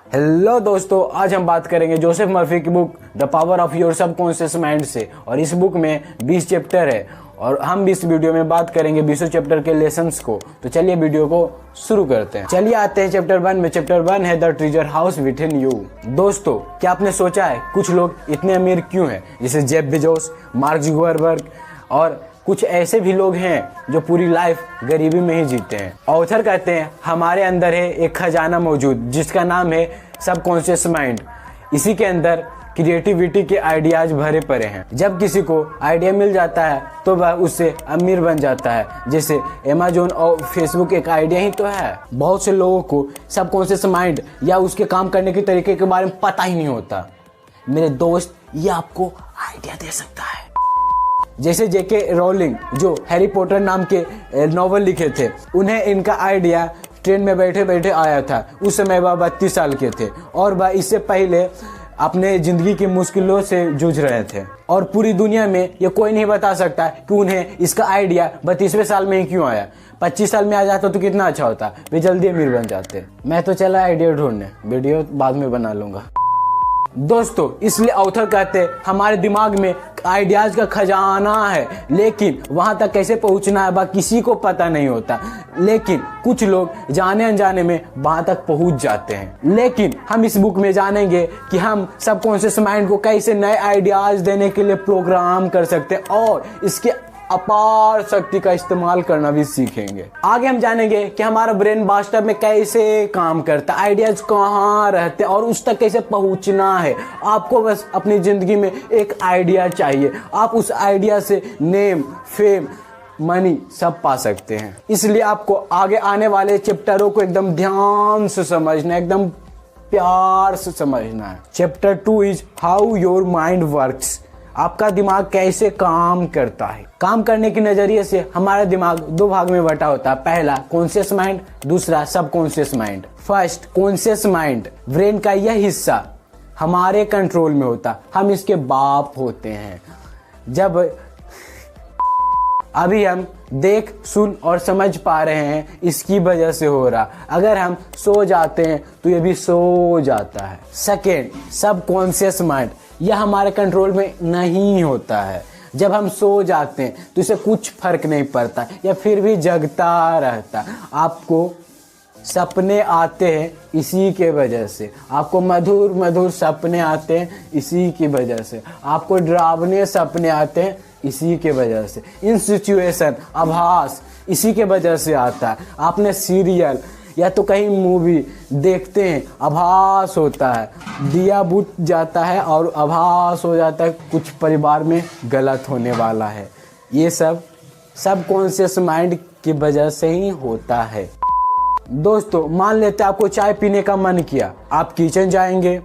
Hello दोस्तों, आज हम बात करेंगे जोसेफ मर्फी की book the power of your subconscious mind से। और इस बुक में 20 चैप्टर है और हम इस वीडियो में बात करेंगे 20 चैप्टर के लेसन्स को। तो चलिए वीडियो को शुरू करते हैं। चलिए आते हैं चैप्टर 1 में। चैप्टर 1 है the treasure house with in you. दोस्तों, क्या आपने सोचा है कुछ लोग इतने अमीर क्यों हैं, जैसे जेफ बेजोस, मार्क जुकरबर्ग और कुछ ऐसे भी लोग हैं जो पूरी लाइफ गरीबी में ही जीते हैं। ऑथर कहते हैं हमारे अंदर है एक खजाना मौजूद जिसका नाम है सबकॉन्शियस माइंड। इसी के अंदर क्रिएटिविटी के आइडियाज भरे पड़े हैं। जब किसी को आइडिया मिल जाता है तो वह उससे अमीर बन जाता है। जैसे अमेज़न और फेसबुक एक आइडिया ही तो है। बहुत से लोगों को सबकॉन्शियस माइंड या उसके काम करने के तरीके के बारे में पता ही नहीं होता। मेरे दोस्त, ये आपको आइडिया दे सकता है। जैसे जेके रोलिंग जो हैरी पॉटर नाम के नॉवल लिखे थे, उन्हें इनका आइडिया ट्रेन में बैठे बैठे आया था। उस समय वह 32 साल के थे और वह इससे पहले अपने जिंदगी की मुश्किलों से जूझ रहे थे। और पूरी दुनिया में ये कोई नहीं बता सकता कि उन्हें इसका आइडिया 32वें साल में ही क्यों आया। 25 साल में आ जाता तो कितना अच्छा होता, वे जल्दी अमीर बन जाते। मैं तो चला आइडिया ढूंढने, वीडियो बाद में बना लूंगा। दोस्तों, इसलिए ऑथर कहते हैं हमारे दिमाग में आइडियाज का खजाना है, लेकिन वहां तक कैसे पहुंचना है वह किसी को पता नहीं होता। लेकिन कुछ लोग जाने अनजाने में वहां तक पहुंच जाते हैं। लेकिन हम इस बुक में जानेंगे कि हम सबकॉन्शियस माइंड को कैसे नए आइडियाज देने के लिए प्रोग्राम कर सकते हैं और इसके अपार शक्ति का इस्तेमाल करना भी सीखेंगे। आगे हम जानेंगे कि हमारा ब्रेन वास्तव में कैसे काम करता है, आइडियाज कहाँ रहते हैं और उस तक कैसे पहुंचना है। आपको बस अपनी जिंदगी में एक आइडिया चाहिए, आप उस आइडिया से नेम, फेम, मनी सब पा सकते हैं। इसलिए आपको आगे आने वाले चैप्टरों को एकदम ध्यान से समझना है, एकदम प्यार से समझना है। Chapter 2 is how your mind works. आपका दिमाग कैसे काम करता है। काम करने के नजरिए से हमारा दिमाग 2 भाग में बटा होता है। पहला कॉन्शियस माइंड, दूसरा subconscious mind. First conscious mind, brain का यह हिस्सा हमारे कंट्रोल में होता, हम इसके बाप होते हैं। जब अभी हम देख, सुन और समझ पा रहे हैं, इसकी वजह से हो रहा। अगर हम सो जाते हैं तो ये भी सो जाता है। सेकेंड सबकॉन्शियस माइंड, यह हमारे कंट्रोल में नहीं होता है। जब हम सो जाते हैं तो इसे कुछ फर्क नहीं पड़ता या फिर भी जगता रहता। आपको सपने आते हैं इसी के वजह से, आपको मधुर मधुर सपने आते हैं इसी की वजह से, आपको डरावने सपने आते हैं इसी के वजह से। इन सिचुएशन आभास इसी के वजह से आता है। आपने सीरियल या तो कहीं मूवी देखते हैं, आभास होता है, दिया बुझ जाता है और आभास हो जाता है कुछ परिवार में गलत होने वाला है। ये सब सबकॉन्शियस माइंड की वजह से ही होता है। दोस्तों, मान लेते आपको चाय पीने का मन किया, आप किचन जाएंगे,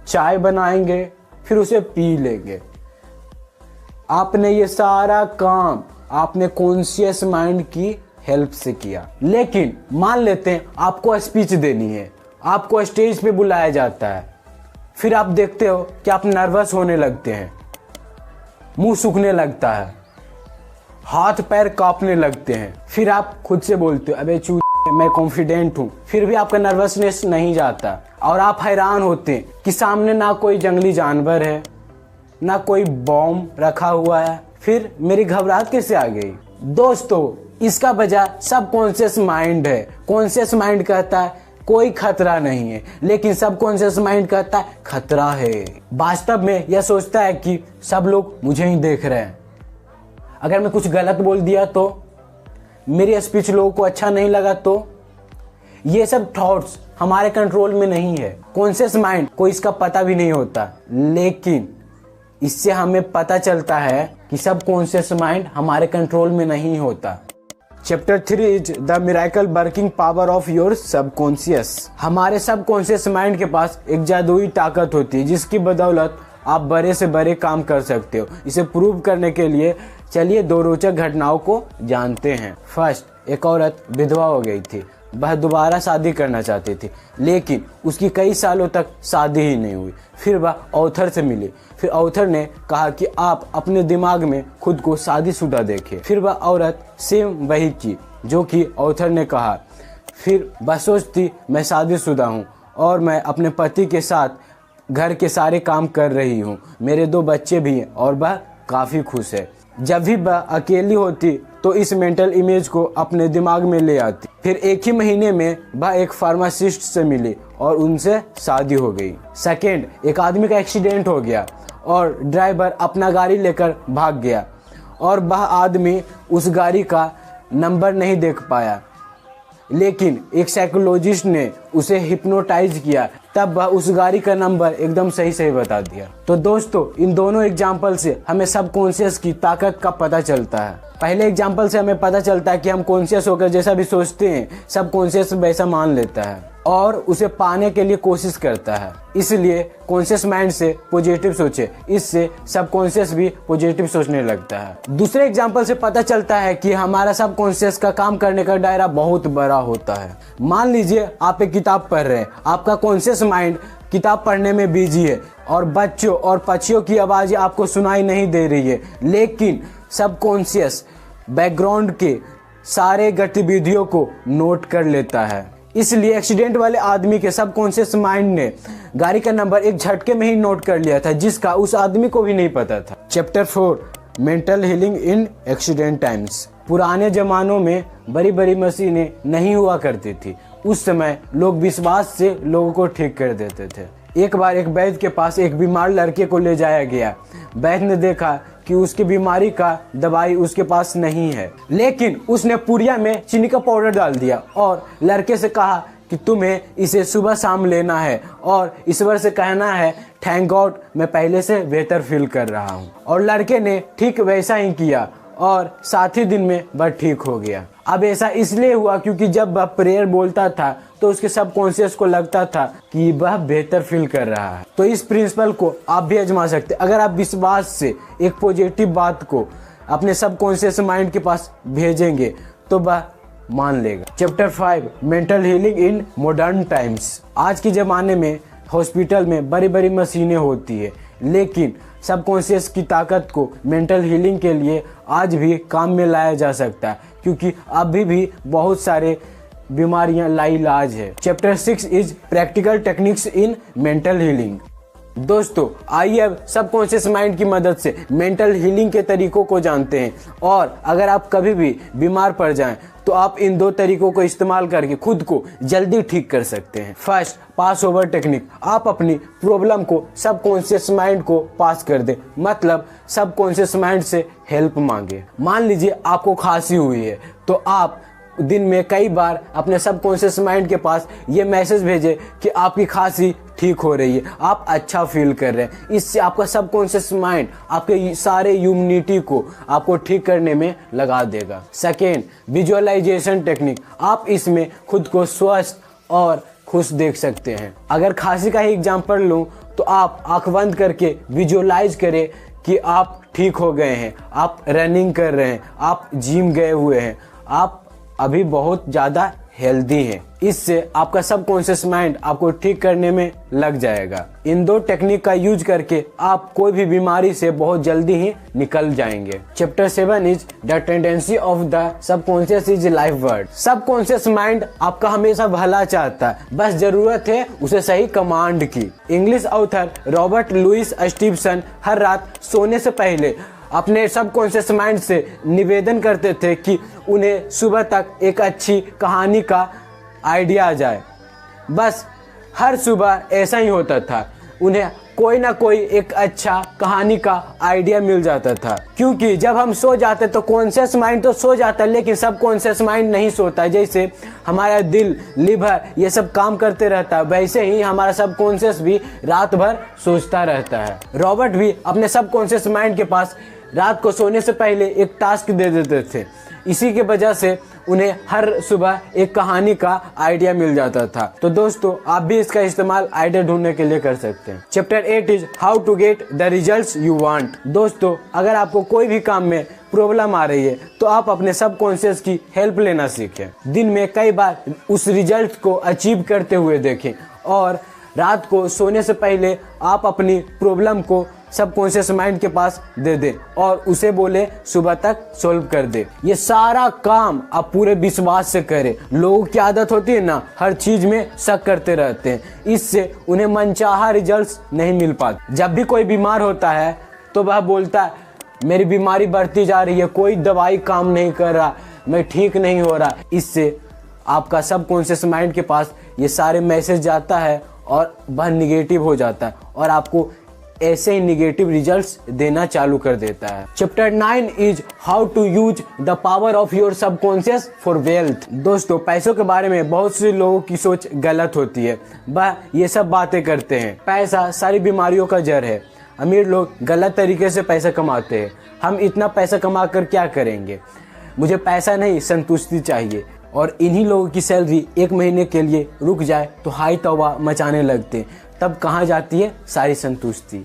चाय बनाएंगे, फिर उसे पी लेंगे। आपने ये सारा काम आपने कॉन्शियस माइंड की हेल्प से किया। लेकिन मान लेते हैं आपको स्पीच देनी है, आपको स्टेज पे बुलाया जाता है, फिर आप देखते हो कि आप नर्वस होने लगते हैं, मुंह सूखने लगता है, हाथ पैर कांपने लगते हैं। फिर आप खुद से बोलते हो अबे चू, मैं कॉन्फिडेंट हूं। फिर भी आपका नर्वसनेस नहीं जाता और आप हैरान होते हैं कि सामने ना कोई जंगली जानवर है, ना कोई बॉम्ब रखा हुआ है, फिर मेरी घबराहट कैसे आ गई। दोस्तों, इसका वजह सबकॉन्शियस माइंड है। कॉन्शियस माइंड कहता है कोई खतरा नहीं है, लेकिन सबकॉन्शियस माइंड कहता है खतरा है। वास्तव में यह सोचता है कि सब लोग मुझे ही देख रहे हैं, अगर मैं कुछ गलत बोल दिया तो, मेरी स्पीच लोगों को अच्छा नहीं लगा तो। ये सब थॉट्स हमारे कंट्रोल में नहीं है। कॉन्शियस माइंड को इसका पता भी नहीं होता, लेकिन इससे हमें पता चलता है कि सबकॉन्शियस माइंड हमारे कंट्रोल में नहीं होता। Chapter 3 is the miracle working power of your subconscious. हमारे सबकॉन्शियस माइंड के पास एक जादुई ताकत होती है जिसकी बदौलत आप बड़े से बड़े काम कर सकते हो। इसे प्रूव करने के लिए चलिए 2 रोचक घटनाओं को जानते हैं। फर्स्ट, एक औरत विधवा हो गई थी। वह दोबारा शादी करना चाहती थी, लेकिन उसकी कई सालों तक शादी ही नहीं हुई। फिर वह ऑथर से मिली। फिर ऑथर ने कहा कि आप अपने दिमाग में खुद को शादीशुदा देखें। फिर वह औरत सेम वही की जो कि ऑथर ने कहा। फिर वह सोचती मैं शादीशुदा हूँ और मैं अपने पति के साथ घर के सारे काम कर रही हूँ। मेरे 2 बच्चे भी हैं और वह काफ़ी खुश है। जब भी वह अकेली होती तो इस मेंटल इमेज को अपने दिमाग में ले आती। फिर एक ही महीने में वह एक फार्मासिस्ट से मिली और उनसे शादी हो गई। सेकेंड, एक आदमी का एक्सीडेंट हो गया और ड्राइवर अपना गाड़ी लेकर भाग गया और वह आदमी उस गाड़ी का नंबर नहीं देख पाया, लेकिन एक साइकोलॉजिस्ट ने उसे हिप्नोटाइज किया, तब वह उस गाड़ी का नंबर एकदम सही बता दिया। तो दोस्तों, इन दोनों एग्जाम्पल से हमें सबकॉन्शियस की ताकत का पता चलता है। पहले एग्जाम्पल से हमें पता चलता है कि हम कॉन्शियस होकर जैसा भी सोचते हैं सबकॉन्शियस वैसा मान लेता है और उसे पाने के लिए कोशिश करता है। इसलिए कॉन्शियस माइंड से पॉजिटिव सोचे, इससे सबकॉन्शियस भी पॉजिटिव सोचने लगता है। दूसरे एग्जाम्पल से पता चलता है कि हमारा सबकॉन्शियस का काम करने का दायरा बहुत बड़ा होता है। मान लीजिए आप एक किताब पढ़ रहे हैं, आपका कॉन्शियस माइंड किताब पढ़ने में बिजी है और बच्चों और पक्षियों की आवाज़ें आपको सुनाई नहीं दे रही है, लेकिन सबकॉन्शियस बैकग्राउंड के सारे गतिविधियों को नोट कर लेता है। इसलिए एक्सीडेंट वाले आदमी के सबकॉन्शियस माइंड ने गाड़ी का नंबर एक झटके में ही नोट कर लिया था, जिसका उस आदमी को भी नहीं पता था। Chapter 4, mental healing in accident times. पुराने जमानों में बड़ी बड़ी मशीनें नहीं हुआ करती थी। उस समय लोग विश्वास से लोगों को ठीक कर देते थे। एक बार एक वैद्य के पास एक बीमार लड़के को ले जाया गया। वैद्य ने देखा कि उसकी बीमारी का दवाई उसके पास नहीं है, लेकिन उसने पुड़िया में चीनी का पाउडर डाल दिया और लड़के से कहा कि तुम्हें इसे सुबह शाम लेना है और ईश्वर से कहना है थैंक गॉड मैं पहले से बेहतर फील कर रहा हूँ। और लड़के ने ठीक वैसा ही किया और 7 ही दिन में वह ठीक हो गया। अब ऐसा इसलिए हुआ क्योंकि जब वह प्रेयर बोलता था तो उसके सबकॉन्शियस को लगता था कि वह बेहतर फील कर रहा है। तो इस प्रिंसिपल को आप भी आजमा सकते हैं। अगर आप विश्वास से एक पॉजिटिव बात को अपने सबकॉन्शियस माइंड के पास भेजेंगे तो वह मान लेगा। Chapter 5, mental healing in modern times. आज के ज़माने में हॉस्पिटल में बड़ी बड़ी मशीनें होती है, लेकिन सबकॉन्शियस की ताकत को मेंटल हीलिंग के लिए आज भी काम में लाया जा सकता है, क्योंकि अभी भी बहुत सारे बीमारियां लाइलाज है। Chapter 6 is practical techniques in mental healing. दोस्तों, आइए अब सबकॉन्शियस माइंड की मदद से मेंटल हीलिंग के तरीकों को जानते हैं। और अगर आप कभी भी बीमार पड़ जाएं तो आप इन 2 तरीकों को इस्तेमाल करके खुद को जल्दी ठीक कर सकते हैं। फर्स्ट, पास ओवर टेक्निक। आप अपनी प्रॉब्लम को सबकॉन्शियस माइंड को पास कर दें, मतलब सबकॉन्शियस माइंड से हेल्प मांगे। मान लीजिए आपको खांसी हुई है तो आप दिन में कई बार अपने सबकॉन्शियस माइंड के पास ये मैसेज भेजे कि आपकी खांसी ठीक हो रही है, आप अच्छा फील कर रहे हैं। इससे आपका सबकॉन्शियस माइंड आपके सारे इम्यूनिटी को आपको ठीक करने में लगा देगा। Second, visualisation technique. आप इसमें खुद को स्वस्थ और खुश देख सकते हैं। अगर खांसी का ही एग्जाम्पल लूँ तो आप आंख बंद करके विजुअलाइज करें कि आप ठीक हो गए हैं, आप रनिंग कर रहे हैं, आप जिम गए हुए हैं, आप अभी बहुत ज़्यादा हेल्दी हैं। इससे आपका सबकॉन्शियस माइंड आपको ठीक करने में लग जाएगा। इन 2 टेक्निक का यूज करके आप कोई भी बीमारी से बहुत जल्दी ही निकल जाएंगे। Chapter 7 is the tendency of the subconscious is life word. Subconscious mind आपका हमेशा भला चाहता है, बस जरूरत है उसे सही कमांड की। इंग्लिश ऑथर रॉबर्ट लुइस स्टीवसन हर रात सोने से पहले अपने सबकॉन्शियस माइंड से निवेदन करते थे कि उन्हें सुबह तक एक अच्छी कहानी का आइडिया आ जाए। बस हर सुबह ऐसा ही होता था, उन्हें कोई ना कोई एक अच्छा कहानी का आइडिया मिल जाता था। क्योंकि जब हम सो जाते तो कॉन्शियस माइंड तो सो जाता है, लेकिन सबकॉन्शियस माइंड नहीं सोता। जैसे हमारा दिल, लिवर ये सब काम करते रहता है, वैसे ही हमारा सबकॉन्शियस भी रात भर सोचता रहता है। रॉबर्ट भी अपने सबकॉन्शियस माइंड के पास रात को सोने से पहले एक टास्क दे देते थे। इसी के वजह से उन्हें हर सुबह एक कहानी का आइडिया मिल जाता था। तो दोस्तों, आप भी इसका इस्तेमाल आइडिया ढूंढने के लिए कर सकते हैं। Chapter 8 is how to get the results you want. दोस्तों, अगर आपको कोई भी काम में प्रॉब्लम आ रही है तो आप अपने सबकॉन्शियस की हेल्प लेना सीखें। दिन में कई बार उस रिजल्ट को अचीव करते हुए देखें और रात को सोने से पहले आप अपनी प्रॉब्लम को सबकॉन्शियस माइंड के पास दे दे और उसे बोले सुबह तक सोल्व कर दे। ये सारा काम आप पूरे विश्वास से करें। लोगों की आदत होती है ना, हर चीज में शक करते रहते हैं, इससे उन्हें मनचाहा रिजल्ट्स नहीं मिल पाते। जब भी कोई बीमार होता है तो वह बोलता है मेरी बीमारी बढ़ती जा रही है, कोई दवाई काम नहीं कर रहा, मैं ठीक नहीं हो रहा। इससे आपका सबकॉन्शियस माइंड के पास ये सारे मैसेज जाता है और वह निगेटिव हो जाता है और आपको ऐसे ही निगेटिव रिजल्ट्स देना चालू कर देता है। Chapter 9 is how to use the power of your subconscious for wealth. दोस्तों, पैसों के बारे में बहुत से लोगों की सोच गलत होती है, वह ये सब बातें करते हैं पैसा सारी बीमारियों का जड़ है। अमीर लोग गलत तरीके से पैसा कमाते हैं। हम इतना पैसा कमा कर क्या करेंगे, मुझे पैसा नहीं संतुष्टि चाहिए। और इन्हीं लोगों की सैलरी एक महीने के लिए रुक जाए तो हाई तौबा मचाने लगते, तब कहाँ जाती है सारी संतुष्टि।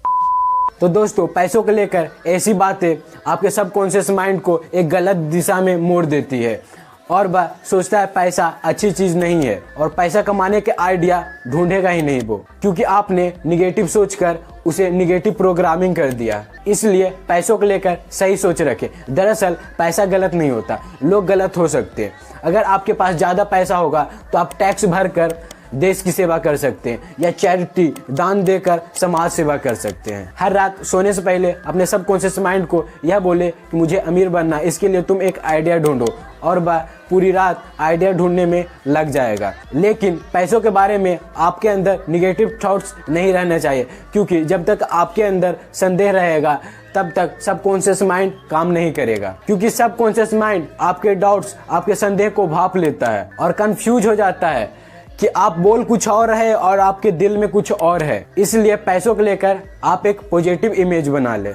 तो दोस्तों, पैसों को लेकर ऐसी बातें आपके सबकॉन्शियस माइंड को एक गलत दिशा में मोड़ देती है और वह सोचता है पैसा अच्छी चीज नहीं है और पैसा कमाने के आइडिया ढूंढेगा ही नहीं वो, क्योंकि आपने निगेटिव सोचकर उसे निगेटिव प्रोग्रामिंग कर दिया। इसलिए पैसों को लेकर सही सोच रखें। दरअसल पैसा गलत नहीं होता, लोग गलत हो सकते हैं। अगर आपके पास ज्यादा पैसा होगा तो आप टैक्स भर कर देश की सेवा कर सकते हैं या चैरिटी दान देकर समाज सेवा कर सकते हैं। हर रात सोने से पहले अपने सबकॉन्शियस माइंड को यह बोले कि मुझे अमीर बनना, इसके लिए तुम एक आइडिया ढूंढो और वह पूरी रात आइडिया ढूंढने में लग जाएगा। लेकिन पैसों के बारे में आपके अंदर निगेटिव थॉट्स नहीं रहने चाहिए, क्योंकि जब तक आपके अंदर संदेह रहेगा तब तक सबकॉन्शियस माइंड काम नहीं करेगा, क्योंकि सबकॉन्शियस माइंड आपके डाउट्स, आपके संदेह को भांप लेता है और कंफ्यूज हो जाता है कि आप बोल कुछ और है और आपके दिल में कुछ और है। इसलिए पैसों को लेकर आप एक पॉजिटिव इमेज बना लें।